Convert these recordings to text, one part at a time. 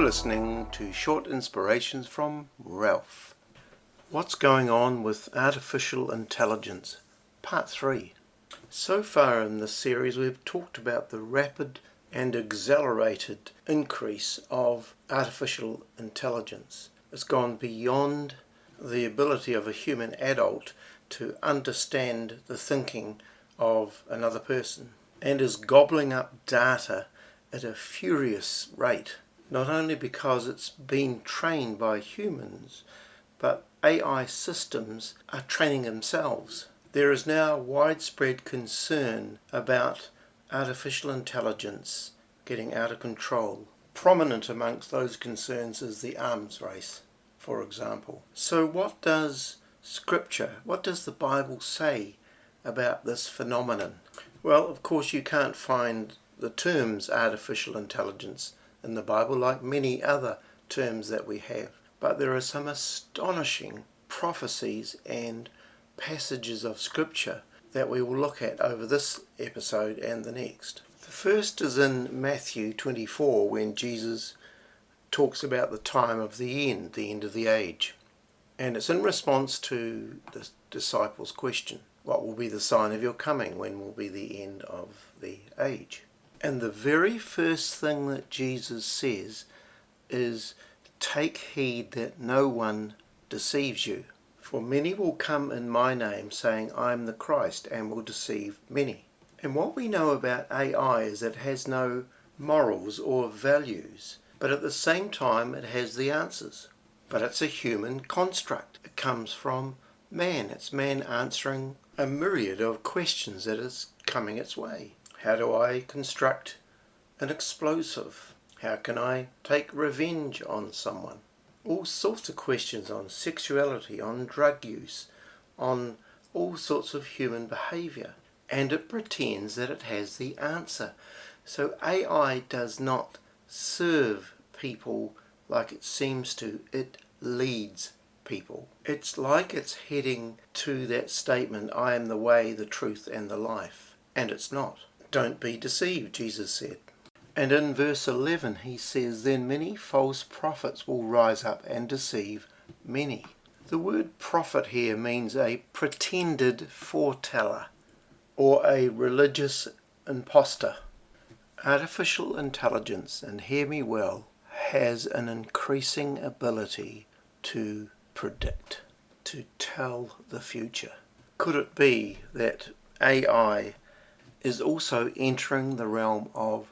You're listening to Short Inspirations from Ralph. What's going on with artificial intelligence? Part 3. So far in this series we've talked about the rapid and accelerated increase of artificial intelligence. It's gone beyond the ability of a human adult to understand the thinking of another person and is gobbling up data at a furious rate. Not only because it's been trained by humans, but AI systems are training themselves. There is now widespread concern about artificial intelligence getting out of control. Prominent amongst those concerns is the arms race, for example. So what does Scripture, what does the Bible say about this phenomenon? Well, of course you can't find the terms artificial intelligence in the Bible, like many other terms that we have. But there are some astonishing prophecies and passages of Scripture that we will look at over this episode and the next. The first is in Matthew 24, when Jesus talks about the time of the end of the age. And it's in response to the disciples' question, what will be the sign of your coming? When will be the end of the age? And the very first thing that Jesus says is, take heed that no one deceives you. For many will come in my name, saying, I am the Christ, and will deceive many. And what we know about AI is that it has no morals or values, but at the same time it has the answers. But it's a human construct. It comes from man. It's man answering a myriad of questions that is coming its way. How do I construct an explosive? How can I take revenge on someone? All sorts of questions on sexuality, on drug use, on all sorts of human behaviour. And it pretends that it has the answer. So AI does not serve people like it seems to. It leads people. It's like it's heading to that statement, I am the way, the truth and the life. And it's not. Don't be deceived, Jesus said. And in verse 11 he says, then many false prophets will rise up and deceive many. The word prophet here means a pretended foreteller or a religious impostor. Artificial intelligence, and hear me well, has an increasing ability to predict, to tell the future. Could it be that AI is also entering the realm of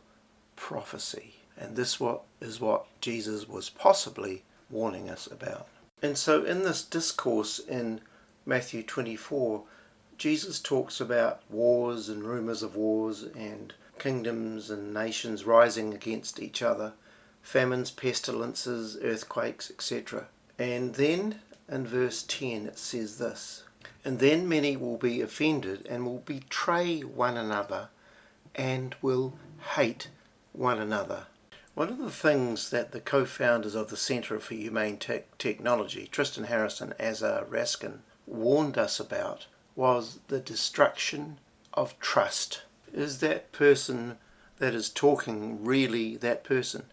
prophecy? And this is what Jesus was possibly warning us about. And so in this discourse in Matthew 24, Jesus talks about wars and rumours of wars and kingdoms and nations rising against each other, famines, pestilences, earthquakes, etc. And then in verse 10 it says this, and then many will be offended and will betray one another and will hate one another. One of the things that the co-founders of the Centre for Humane Technology, Tristan Harris and Azar Raskin, warned us about was the destruction of trust. Is that person that is talking really that person?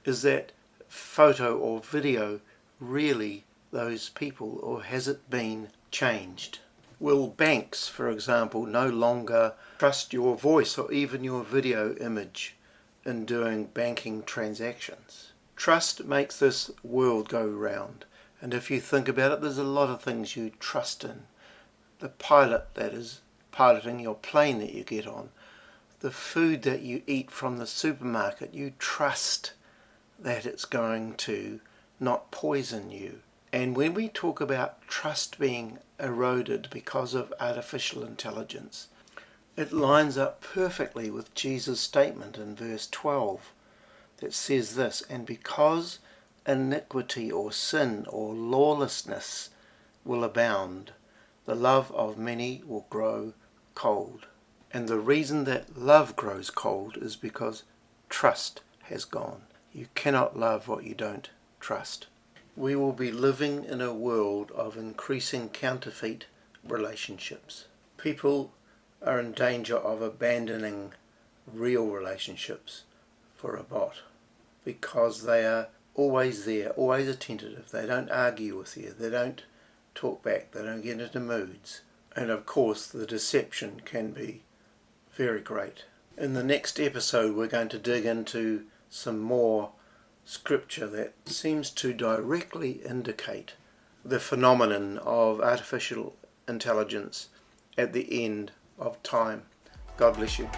Is that photo or video really those people, or has it been changed? Will banks, for example, no longer trust your voice or even your video image in doing banking transactions? Trust makes this world go round, and if you think about it, there's a lot of things you trust in. The pilot that is piloting your plane that you get on, the food that you eat from the supermarket, you trust that it's going to not poison you. And when we talk about trust being eroded because of artificial intelligence, it lines up perfectly with Jesus' statement in verse 12 that says this, and because iniquity or sin or lawlessness will abound, the love of many will grow cold. And the reason that love grows cold is because trust has gone. You cannot love what you don't trust. We will be living in a world of increasing counterfeit relationships. People are in danger of abandoning real relationships for a bot because they are always there, always attentive. They don't argue with you, they don't talk back, they don't get into moods. And of course the deception can be very great. In the next episode we're going to dig into some more scripture that seems to directly indicate the phenomenon of artificial intelligence at the end of time. God bless you.